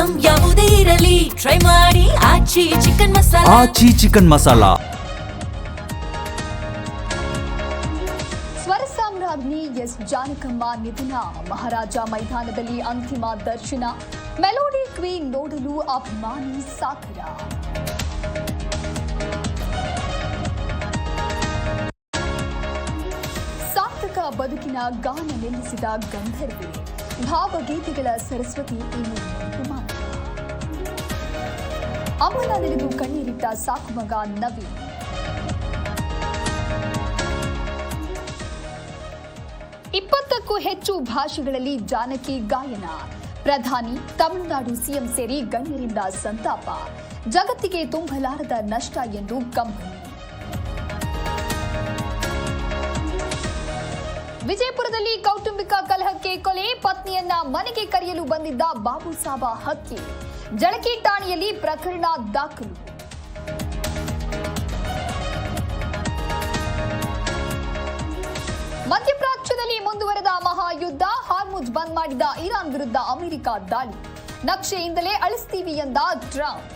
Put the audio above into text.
Item ಯಾವುದೇ ಇರಲಿ try ಮಾಡಿ ಆಚಿ ಚಿಕನ್ ಮಸಾಲಾ. ಆಚಿ ಚಿಕನ್ ಮಸಾಲಾ. ಸ್ವರ ಸಾಮ್ರಾಜ್ಞಿ ಎಸ್ ಜಾನಕಮ್ಮ ನಿಧನ. ಮಹಾರಾಜ ಮೈದಾನದಲ್ಲಿ ಅಂತಿಮ ದರ್ಶನ. ಮೆಲೋಡಿ ಕ್ವೀನ್ ನೋಡಲು ಅಭಿಮಾನಿ ಸಾಗರ. ಸಾರ್ಥಕ ಬದುಕಿನ ಗಾನ ನಿಲ್ಲಿಸಿದ ಗಂಧರ್ವಿ. ಭಾವಗೀತೆಗಳ ಸರಸ್ವತಿ ಇನ್ನು ಅಮ್ಮನ ನೆನೆದು ಕಣ್ಣೀರಿಟ್ಟ ಸಾಕು ಮಗ ನವೀನ್. ಇಪ್ಪತ್ತಕ್ಕೂ ಹೆಚ್ಚು ಭಾಷೆಗಳಲ್ಲಿ ಜಾನಕಿ ಗಾಯನ. ಪ್ರಧಾನಿ, ತಮಿಳುನಾಡು ಸಿಎಂ ಸೇರಿ ಗಣ್ಯರಿಂದ ಸಂತಾಪ. ಜಗತ್ತಿಗೆ ತುಂಬಲಾರದ ನಷ್ಟ ಎಂದು ಕಂಬನಿ. ವಿಜಯಪುರದಲ್ಲಿ ಕೌಟುಂಬಿಕ ಕಲಹಕ್ಕೆ ಕೊಲೆ. ಪತ್ನಿಯನ್ನ ಮನೆಗೆ ಕರೆಯಲು ಬಂದಿದ್ದ ಬಾಬುಸಾಬ ಹತ್ಯೆ. ಜಳಕಿ ಠಾಣೆಯಲ್ಲಿ ಪ್ರಕರಣ ದಾಖಲು. ಮಧ್ಯಪ್ರಾಚ್ಯದಲ್ಲಿ ಮುಂದುವರೆದ ಮಹಾಯುದ್ಧ. ಹಾರ್ಮುಜ್ ಬಂದ್ ಮಾಡಿದ ಇರಾನ್ ವಿರುದ್ಧ ಅಮೆರಿಕ ದಾಳಿ. ನಕ್ಷೆಯಿಂದಲೇ ಅಳಿಸ್ತೀವಿ ಎಂದ ಟ್ರಂಪ್.